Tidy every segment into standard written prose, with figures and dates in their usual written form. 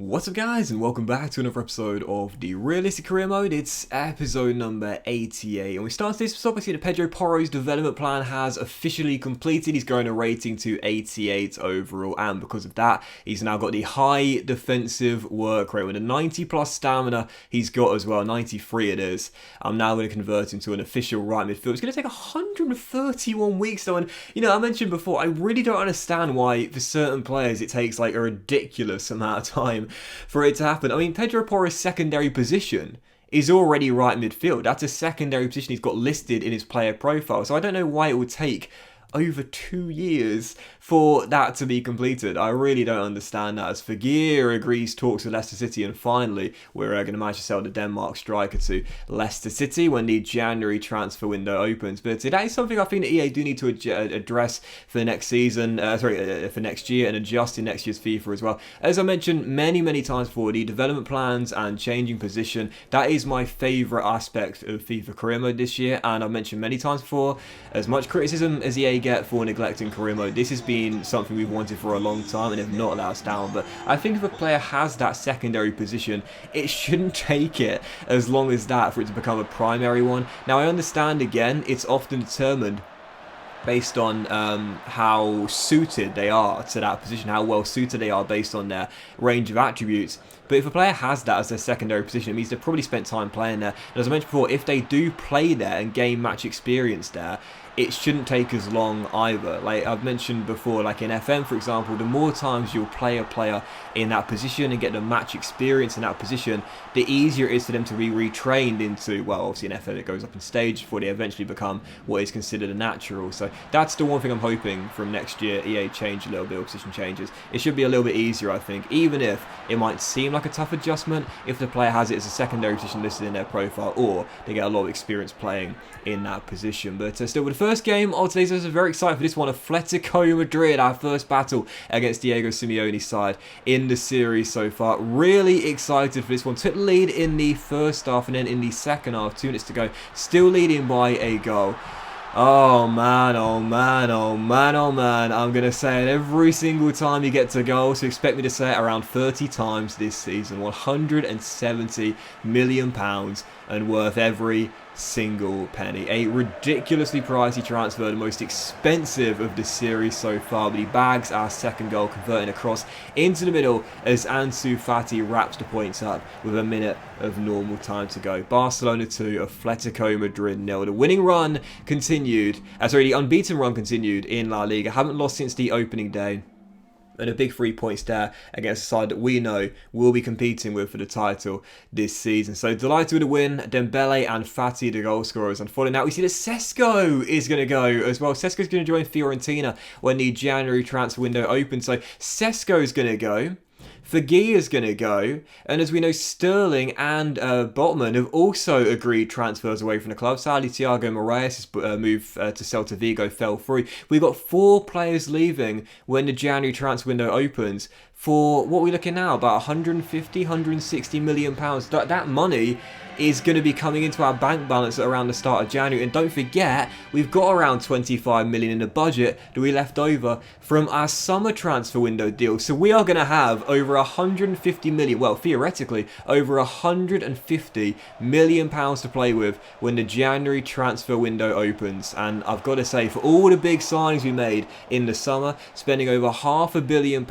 What's up guys, and welcome back to another episode of the Realistic Career Mode. It's episode number 88, and we start this off by seeing that Pedro Porro's development plan has officially completed. He's grown a rating to 88 overall, and because of that, he's now got the high defensive work rate with a 90 plus stamina he's got as well, 93 it is. I'm now going to convert him to an official right midfield. It's going to take 131 weeks though, and I mentioned before, I really don't understand why for certain players it takes like a ridiculous amount of time for it to happen. I mean, Pedro Porro's secondary position is already right midfield. That's a secondary position he's got listed in his player profile. So I don't know why it would take over 2 years for that to be completed. I really don't understand that, as Fagir agrees talks with Leicester City, and finally we're going to manage to sell the Denmark striker to Leicester City when the January transfer window opens. But that is something I think that EA do need to address for next season, for next year, and adjust in next year's FIFA as well. As I mentioned many times before, the development plans and changing position, that is my favourite aspect of FIFA Career Mode this year, and I've mentioned many times before, as much criticism as EA get for neglecting career mode, this has been something we've wanted for a long time and have not let us down. But I think if a player has that secondary position, it shouldn't take it as long as that for it to become a primary one. Now I understand, again, it's often determined based on how suited they are to that position, how well suited they are based on their range of attributes. But if a player has that as their secondary position, it means they've probably spent time playing there. And as I mentioned before, if they do play there and gain match experience there, it shouldn't take as long either. Like I've mentioned before, like in FM for example, the more times you'll play a player in that position and get the match experience in that position, the easier it is for them to be retrained into, well, obviously in FM it goes up in stage before they eventually become what is considered a natural. So that's the one thing I'm hoping from next year EA change a little bit of position changes. It should be a little bit easier, I think, even if it might seem like a tough adjustment if the player has it as a secondary position listed in their profile, or they get a lot of experience playing in that position. But still, with the first game of today's episode, very excited for this one. Atletico Madrid, our first battle against Diego Simeone's side in the series so far. Really excited for this one. Took the lead in the first half, and then in the second half, 2 minutes to go, still leading by a goal. Oh man, oh man, oh man, oh man. I'm going to say it every single time you get to goal, so expect me to say it around 30 times this season. £170 million and worth every single penny. A ridiculously pricey transfer, the most expensive of the series so far, but he bags our second goal, converting across into the middle as Ansu Fati wraps the points up with a minute of normal time to go. Barcelona 2, Atletico Madrid 0. The winning run continued, the unbeaten run continued in La Liga. Haven't lost since the opening day. And a big 3 points there against a side that we know will be competing with for the title this season. So delighted with the win. Dembele and Fati, the goal scorers. And following that, we see that Sesko is going to go as well. Sesko's going to join Fiorentina when the January transfer window opens. So Sesko's going to go. Fagir is going to go, and as we know, Sterling and Botman have also agreed transfers away from the club. Sadly, Thiago Moraes' move to Celta Vigo fell through. We've got 4 players leaving when the January transfer window opens for what we're looking now, about 150, 160 million pounds. That money is going to be coming into our bank balance at around the start of January. And don't forget, we've got around 25 million in the budget that we left over from our summer transfer window deal. So we are going to have over 150 million, well, theoretically, over 150 million pounds to play with when the January transfer window opens. And I've got to say, for all the big signings we made in the summer, spending over £500 million,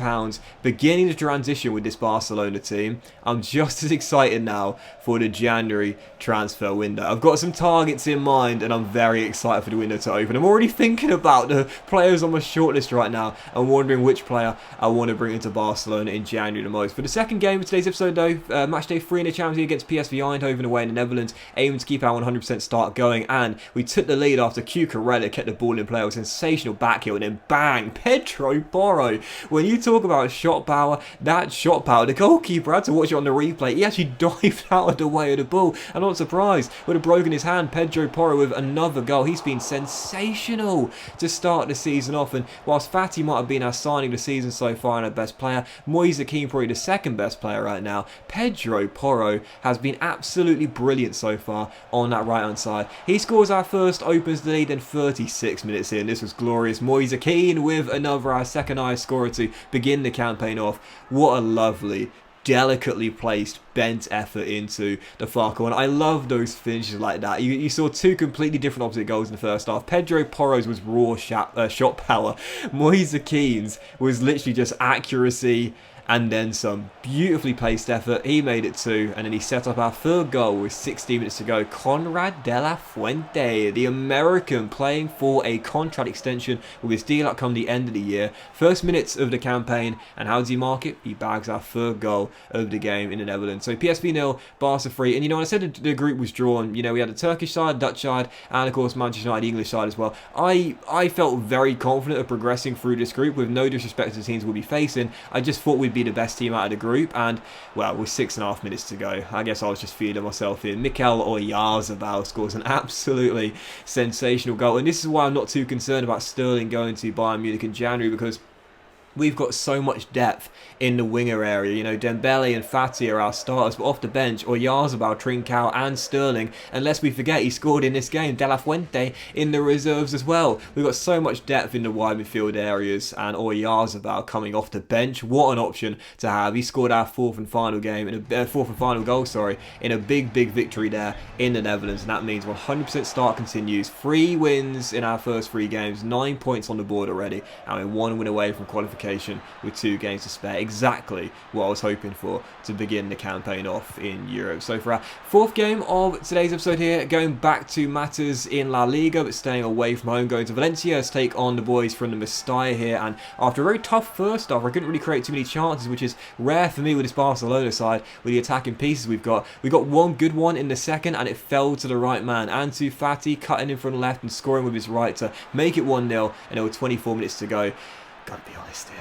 beginning to transition with this Barcelona team, I'm just as excited now for the January transfer window. I've got some targets in mind and I'm very excited for the window to open. I'm already thinking about the players on my shortlist right now and wondering which player I want to bring into Barcelona in January the most. For the second game of today's episode though, match day 3 in the Champions League against PSV Eindhoven away in the Netherlands, aiming to keep our 100% start going, and we took the lead after Cucurella kept the ball in play with a sensational back heel, and then bang, Pedro Porro. When you talk about shot power, that shot power, the goalkeeper had to watch it on the replay. He actually dived out of the way of the ball. I'm not surprised. Would have broken his hand. Pedro Porro with another goal. He's been sensational to start the season off. And whilst Fati might have been our signing the season so far and our best player, Moise Kean probably the second best player right now, Pedro Porro has been absolutely brilliant so far on that right hand side. He scores our first, opens the lead in 36 minutes in. This was glorious. Moise Kean with another, our second highest scorer to begin the campaign off. What a lovely delicately placed bent effort into the far corner. I love those finishes like that. You saw two completely different opposite goals in the first half. Pedro Porro's was raw shot power. Moise Keane's was literally just accuracy and then some beautifully placed effort. He made it 2, and then he set up our third goal with 16 minutes to go. Conrad de la Fuente, the American, playing for a contract extension with his deal up come the end of the year. First minutes of the campaign, and how does he mark it? He bags our third goal of the game in the Netherlands. So PSV 0, Barca 3, and when I said the group was drawn, we had the Turkish side, Dutch side, and of course Manchester United, the English side as well. I felt very confident of progressing through this group with no disrespect to the teams we'll be facing. I just thought we'd be the best team out of the group, and well, with 6.5 minutes to go, I guess I was just feeding myself in. Mikel Oyarzabal scores an absolutely sensational goal, and this is why I'm not too concerned about Sterling going to Bayern Munich in January, because we've got so much depth in the winger area. Dembele and Fati are our starters, but off the bench, Oyarzabal, Trincao and Sterling, and lest we forget, he scored in this game, De La Fuente in the reserves as well. We've got so much depth in the wide midfield areas, and Oyarzabal coming off the bench, what an option to have. He scored our fourth and final goal, in a big victory there in the Netherlands, and that means 100% start continues. 3 wins in our first 3 games, 9 points on the board already, and we're 1 win away from qualification with 2 games to spare. Exactly what I was hoping for to begin the campaign off in Europe. So for our 4th game of today's episode here, going back to matters in La Liga, but staying away from home, going to Valencia to take on the boys from the Mestalla here. And after a very tough first half, I couldn't really create too many chances, which is rare for me with this Barcelona side, with the attacking pieces we've got. We got one good one in the second, and it fell to the right man. Ansu Fati cutting in from the left and scoring with his right to make it 1-0, and there were 24 minutes to go. Gotta be honest here,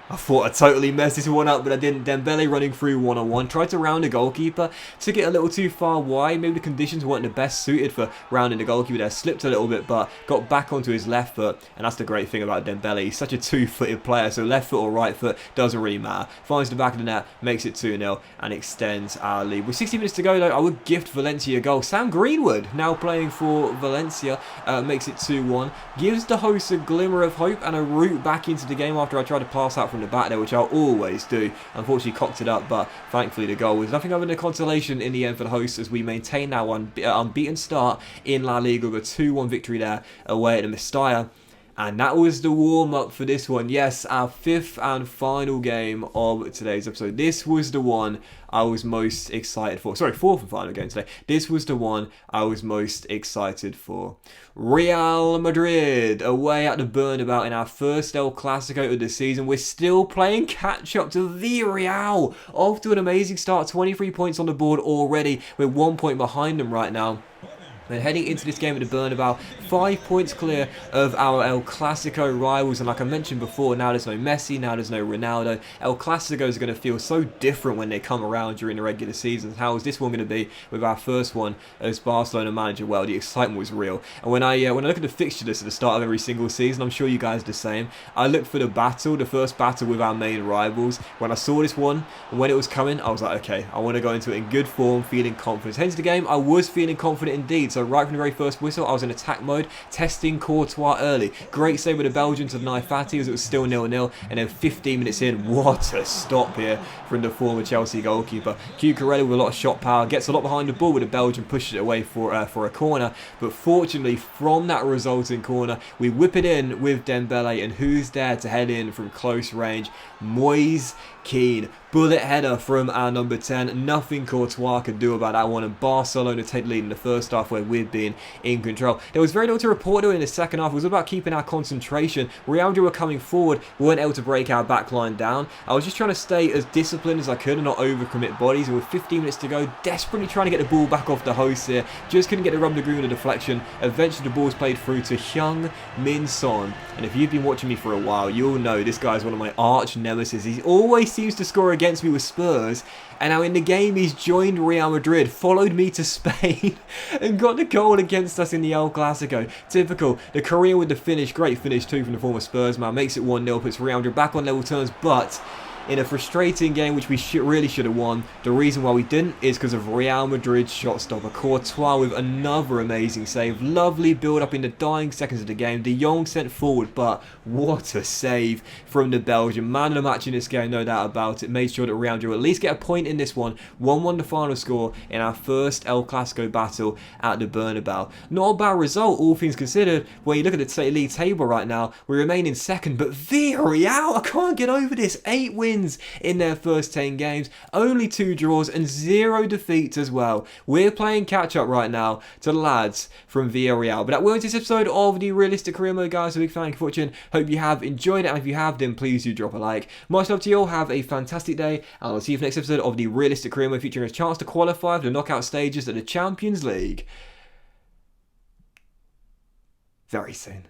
I thought I totally messed this one up, but I didn't. Dembele running through one-on-one, tried to round the goalkeeper, took it a little too far wide. Maybe the conditions weren't the best suited for rounding the goalkeeper there. Slipped a little bit, but got back onto his left foot, and that's the great thing about Dembele. He's such a 2-footed player, so left foot or right foot doesn't really matter. Finds the back of the net, makes it 2-0, and extends our lead. With 60 minutes to go, though, I would gift Valencia a goal. Sam Greenwood, now playing for Valencia, makes it 2-1. Gives the hosts a glimmer of hope and a route back into the game after I tried to pass out from the back there, which I'll always do. Unfortunately cocked it up, but thankfully the goal was nothing other than a consolation in the end for the hosts, as we maintain our unbeaten start in La Liga with a 2-1 victory there away at the Mestalla. And that was the warm-up for this one. Yes, our 5th and final game of today's episode. This was the one I was most excited for. Sorry, 4th and final game today. This was the one I was most excited for. Real Madrid away at the Bernabeu in our first El Clasico of the season. We're still playing catch-up to Villarreal. Off to an amazing start. 23 points on the board already. We're 1 point behind them right now. And heading into this game at the Bernabeu, 5 points clear of our El Clasico rivals. And like I mentioned before, now there's no Messi, now there's no Ronaldo. El Clasico are going to feel so different when they come around during the regular season. How is this one going to be with our first one as Barcelona manager? Well, the excitement was real. And when I look at the fixture list at the start of every single season, I'm sure you guys are the same. I look for the first battle with our main rivals. When I saw this one, and when it was coming, I was like, okay, I want to go into it in good form, feeling confident. Hence the game, I was feeling confident indeed. So right from the very first whistle, I was in attack mode, testing Courtois early. Great save with the Belgian to deny Fati as it was still 0-0, and then 15 minutes in, what a stop here from the former Chelsea goalkeeper. Cucurella with a lot of shot power, gets a lot behind the ball with the Belgian, pushes it away for a corner, but fortunately from that resulting corner, we whip it in with Dembele, and who's there to head in from close range? Moise Keane. Bullet header from our number 10. Nothing Courtois could do about that one, and Barcelona take the lead in the first half where we've been in control. There was very little to report though in the second half. It was about keeping our concentration. Real Madrid were coming forward, weren't able to break our back line down. I was just trying to stay as disciplined as I could and not overcommit bodies, and with 15 minutes to go, desperately trying to get the ball back off the host here. Just couldn't get the rub the green with a deflection. Eventually the ball was played through to Heung-min Son, and if you've been watching me for a while, you'll know this guy is one of my arch nemesis. He always seems to score against me with Spurs, and now in the game he's joined Real Madrid, followed me to Spain and got the goal against us in the El Clasico. Typical. The Korean with the finish, great finish too from the former Spurs man, makes it 1-0, puts Real Madrid back on level terms, but in a frustrating game which we really should have won. The reason why we didn't is because of Real Madrid's shot stopper. Courtois with another amazing save. Lovely build up in the dying seconds of the game. De Jong sent forward, but what a save from the Belgian. Man of the match in this game, no doubt about it. Made sure that Real Madrid at least get a point in this one. 1-1 the final score in our first El Clasico battle at the Bernabeu. Not a bad result, all things considered. When you look at the league table right now, we remain in second, but Villarreal, I can't get over this. 8 wins in their first 10 games, only 2 draws and 0 defeats as well. We're playing catch up right now to the lads from Villarreal. But that will end this episode of the Realistic Career Mode, guys. A big thank you for watching. Hope you have enjoyed it, and if you have, then please do drop a like. Much love to you all. Have a fantastic day, and I'll see you for the next episode of the Realistic Career Mode, featuring a chance to qualify for the knockout stages of the Champions League very soon.